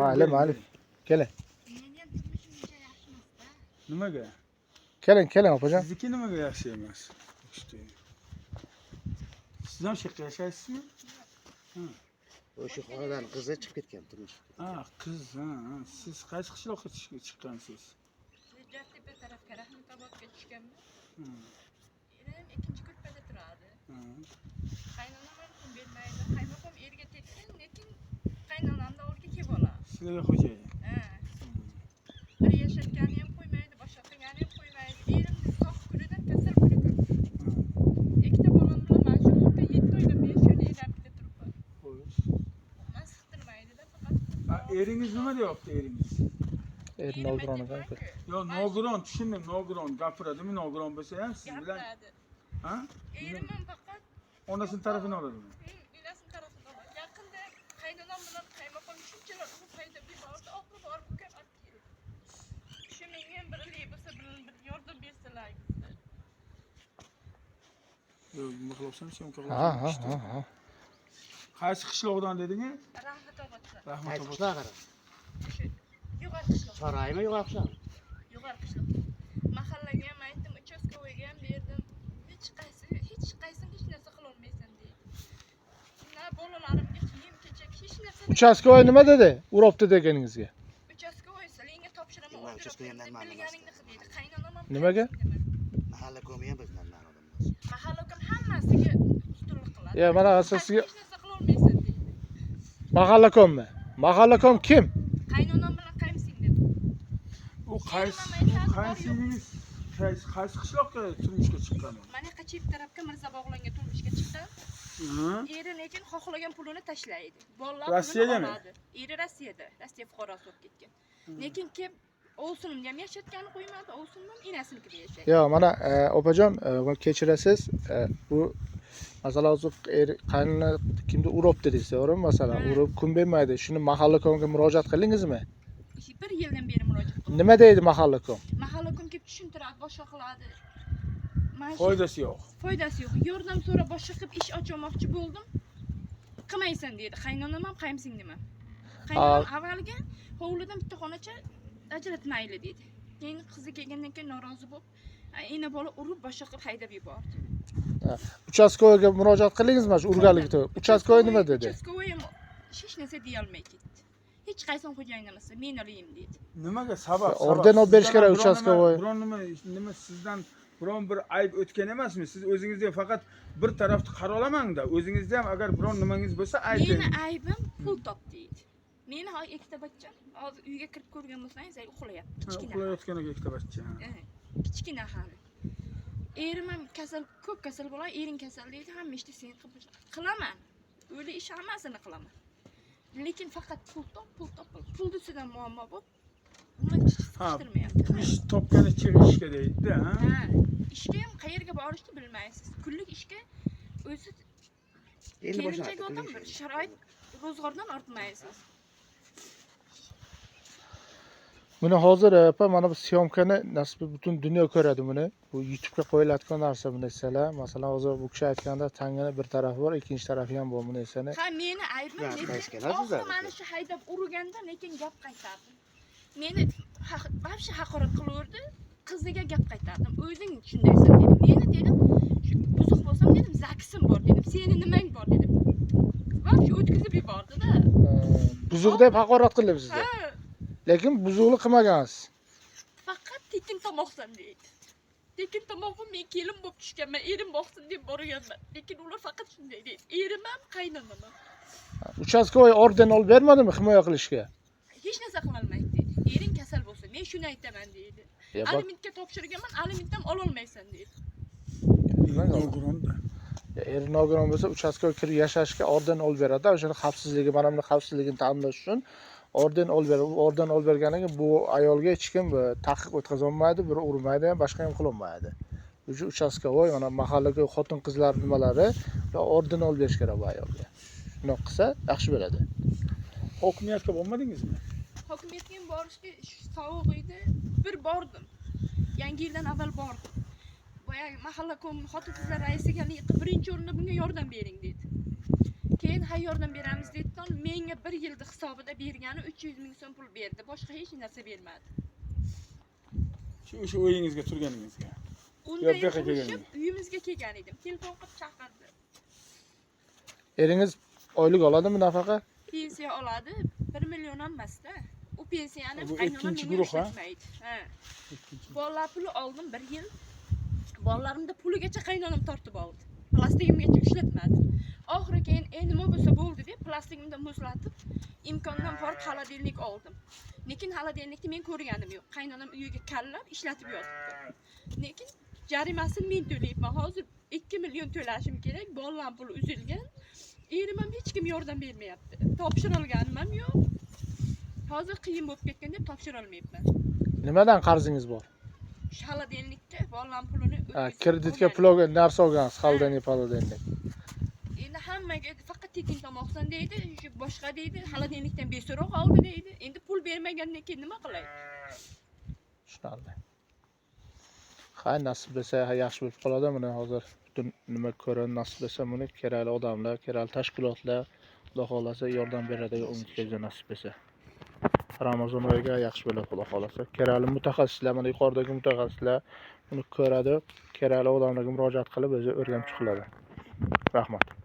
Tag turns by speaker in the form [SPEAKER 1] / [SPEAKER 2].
[SPEAKER 1] Ma'lum, Alif. Keling.
[SPEAKER 2] Nimaga?
[SPEAKER 1] Keling opajon.
[SPEAKER 2] Sizniki nimaga yaxshi emas? Siz ham shu yerda yashaysizmi?
[SPEAKER 3] O'sha xonadan qizi chiqib ketgan turmush.
[SPEAKER 2] Qiz, Siz qaysi qishloqqa chiqqansiz?
[SPEAKER 4] Tepa tarafga Rahmatobodga tushganman. Erim ikkinchi ko'rpada turadi. Qaynonam ham bermaydi. Qaymoqam erga tekkan, lekin qaynonamda o'rga kelib oladi.
[SPEAKER 2] Sizlarga xo'jayin.
[SPEAKER 4] Bir yashashgani ham qo'ymaydi, boshqa qilgani ham qo'ymaydi. Erimni sog' kunidan kasal kuni ko'p. Ikkita bolam bilan mana shu o'rta 7 oydan beri shu yerda turibman.
[SPEAKER 2] Xo'sh.
[SPEAKER 4] Mas qidirmaydi-da faqat.
[SPEAKER 2] Eringiz nima deyapti eringiz?
[SPEAKER 1] Nogironga.
[SPEAKER 2] Yo, nogiron, tushundim, nogiron gapiradimi? Nogiron bo'lsa ham siz bilan,
[SPEAKER 4] Erim ham faqat
[SPEAKER 2] onasining tarafini oladimi?
[SPEAKER 4] Onasining tarafini oladi. Yaqinda qaynonam bilan qaymoqam shunchalar foyda berdi, oxiri borib ukan olib keldi. Shu menga ham birlik bo'lsa, bir yordam bersalar.
[SPEAKER 2] Yo, nima qilibsan, sen
[SPEAKER 1] Ha.
[SPEAKER 2] Qaysi qishloqdan dedingiz?
[SPEAKER 4] Rahmatoboddan.
[SPEAKER 2] Rahmatobod.
[SPEAKER 4] Yuqori qishloq.
[SPEAKER 3] Saroymi yo'q qishloq?
[SPEAKER 4] Yuqori qishloq. Mahallaga ham aytdim, uchastkovoyga ham berdim. Hech qaysini hech narsa qila olmaysan deydi. Na bolalarimga kiyim kechak hech narsa.
[SPEAKER 1] Uchastkovoy nima dedi? Urobdi deganingizga.
[SPEAKER 4] Uchastkovoy sizlarga topshiraman.
[SPEAKER 3] Uchastkovoydan
[SPEAKER 4] bilganingni qil deydi. Qaynonam ham
[SPEAKER 1] Nimaga?
[SPEAKER 3] Mahalla ko'mi ham bizdan odamlar.
[SPEAKER 4] Mahalla kom hammasiga ustunlik qiladi.
[SPEAKER 1] Ya mana asosiga
[SPEAKER 4] hech narsa qila olmaysan deydi.
[SPEAKER 1] mahallakommi? Mahallakom kim?
[SPEAKER 4] Qaynonam bilan qaymsing dedi.
[SPEAKER 2] U qaysingiz qaysi qishloqqa turmushga chiqqan?
[SPEAKER 4] Mana Qachib tarafga Mirzabog'longa turmushga chiqqan. Eri lekin xohlagan pulini tashlaydi. Bolalar
[SPEAKER 2] Rossiyadami?
[SPEAKER 4] Eri Rossiyada, Rossiya fuqarosi bo'lib ketgan. Lekin kelib Ovsunimga ham yashayotgani qo'ymadi, Ovsunim ham enasinikida yashaydi.
[SPEAKER 1] Yo, mana opajon, kechirasiz. Bu masalan, o'zi qaynona kimni uribdi desa, to'g'rimi? Masalan, urib kun bermaydi. Shuni mahallakomga murojaat qildingizmi?
[SPEAKER 4] 1 yildan beri murojaat qildim.
[SPEAKER 1] Nima deydi mahallakom?
[SPEAKER 4] Mahallakom kelib tushuntiradi, boshqa qiladi.
[SPEAKER 2] Foydasi yo'q.
[SPEAKER 4] Foydasi yo'q. Yordam so'rab boshqa qilib ish ochmoqchi bo'ldim. Qilmaysan dedi. Qaynonam ham qaymsingdim ham. Qaynonam avvalga hovlidan bitta xonacha ajratmayli dedi. Keyin qizi kelgandan keyin norozi bo'lib, ena bola urib boshqa qilib haydab yubordi.
[SPEAKER 1] Uchastkovoyga murojaat qildingizmi? Urganlikda. Uchastkovoy nima dedi?
[SPEAKER 4] Uchastkovoy ham hech narsa deya olmay ketdi. Hech qaysin xo'jayin emas, men olayim dedi.
[SPEAKER 2] Nimaga sabab?
[SPEAKER 1] Orden olib berish kerak uchastkovoy.
[SPEAKER 2] Nima sizdan biron bir ayb o'tgan emasmi? Siz o'zingizga faqat bir tarafni qara olamang-da. O'zingizda ham agar biron nimangiz bo'lsa ayting.
[SPEAKER 4] Meni aybim pul top deydi. Meni ikkita bachcham hozir uyga kirib ko'rgan bo'lsangiz, uxlayapti. Kichkina.
[SPEAKER 2] Uxlayotgan ikkita bachcha.
[SPEAKER 4] Kichkina hali. Erim ham ko'p kasal bo'ladi, ering kasal deydi, hamma ishni sen qilaman. O'li ish hammasini qilaman. Lekin faqat pul top. Pulni ustidan muammo bo'lib, uni chiqishtirmayapti.
[SPEAKER 2] Ish topgani chiq ishga deydi-da,
[SPEAKER 4] Ishga ham qayerga borishni bilmaysiz. Kunlik ishga o'zi kelinchak odam sharoit ro'zg'ordan ortmaysiz.
[SPEAKER 1] Buni hozir apa mana bu syomkani nasib butun dunyo ko'radi buni. Bu YouTube'ga qo'yiladigan narsa buni desalar, masalan hozir bu kishi aytganda tangani bir tarafi bor, ikkinchi tarafi ham bor buni desani.
[SPEAKER 4] Meni aybim mana shu haydab urganda lekin gap qaytardim. Meni vobshe haqorat qilaverdi, qiziga gap qaytardim. O'zing shundaysan dedim. Meni dedim, buzuq bo'lsam dedim, zaksim bor dedim. Seni nimang bor dedim. Vobshe o'tkazib yubordi-da.
[SPEAKER 1] Buzuq deb haqorat qildi bizga. Lekin buzuqlik qilmagansiz.
[SPEAKER 4] Faqat tekin tomoqsan deydi. Tekin tomoqni men kelin bo'lib tushganman, erim boqsin deb borganman. Lekin ular faqat shunday deydi. Erim ham, qaynonam ham.
[SPEAKER 1] Uchastkovoy orden olib bermadimi himoya qilishga?
[SPEAKER 4] Hech narsa qila olmaydi deydi. Ering kasal bo'lsa, men shuni aytaman deydi. Alimentga topshirganman, alimentdan ola olmaysan deydi.
[SPEAKER 2] Nogironda.
[SPEAKER 1] Er nogiron bo'lsa uchastkovoy kirib yashashga orden olib beradi. O'shani xavfsizligi, mana buni xavfsizligini ta'minlash uchun orden olib beradi. Orden olib berganiga bu ayolga hech kim taqiq o'tkaza olmaydi, biri urmaydi ham, boshqa ham qila olmaydi. O'sha uchastkovoy mana mahallaga xotin-qizlar nimalari orden olib berish kerak bu ayolga. Shuni qilsa yaxshi bo'ladi.
[SPEAKER 2] Hokimiyatga bormadingizmi?
[SPEAKER 4] Hokimiyatga ham borishga sovuq edi. Bir bordim. Yangi yildan avval bordim. Boya mahalla xotin-qizlar raisiga birinchi o'rinda bunga yordam bering dedi. keyin hay yordam beramiz dedidan menga 1 yilda hisobida bergani 300 ming so'm pul berdi. Boshqa hech narsa bermadi.
[SPEAKER 2] O'sha o'yingizga turganingizga.
[SPEAKER 4] Unda
[SPEAKER 2] Yo'q, bu yoqqa
[SPEAKER 4] ko'rishib
[SPEAKER 2] kelganingiz.
[SPEAKER 4] uyimizga kelgan edim. Telefon qilib chaqirdi.
[SPEAKER 1] Eringiz oylik oladimi nafaqa?
[SPEAKER 4] Pensiya oladi, 1 million emas-da. U pensiyani
[SPEAKER 2] Bu
[SPEAKER 4] qaynonam
[SPEAKER 2] ikkinchi
[SPEAKER 4] menga
[SPEAKER 2] guruh, ha?
[SPEAKER 4] ishlatmaydi. Ha. Bolalar puli oldim 1 yil. Bolalarimda puligacha qaynonam tortib oldi. Plastigimgacha ishlatmadi. Oxiri keyin nima bo'lsa bo'ldi deb plastigimda muzlatib, imkondan borib xolodilnik oldim. Lekin xolodilnikni men ko'rganim yo'q. Qaynonam uyiga kallab ishlatib yotibdi. Lekin jarimasini men to'layman. Hozir 2 million to'lashim kerak. Bolalar puli uzilgan. Erim ham hech kim yordam bermayapti. Topshirilganim ham yo'q. Hozir qiyin bo'lib ketgan deb topshira olmayapman.
[SPEAKER 1] Nimadan qarzingiz bor?
[SPEAKER 4] Xolodilnikka bolalar pulini
[SPEAKER 1] Kreditga pul olgan, narsa olgansiz, xolodilnik, xolodilnik.
[SPEAKER 4] Endi hammaga faqat tekin tomoqsan deydi, shu boshqa deydi, xolodilnikdan beso'roq oldi deydi. Endi pul bermagandan keyin nima qilay?
[SPEAKER 1] Tushunarli. Ha, nasib bo'lsa yaxshi bo'lib qoladi. Mana hozir butun nima ko'rib nasib bo'lsa buni kerakli odamlar, kerakli tashkilotlar xudo xolasa yordam beradi, umidga nasib bo'lsa. Ramazon oyiga yaxshi bo'ladi xudo xolasa. Kerakli mutaxassislar, mana yuqoridagi mutaxassislar buni ko'radi, kerakli odamlarga murojaat qilib o'zi o'rganib chiqiladi. Rahmat.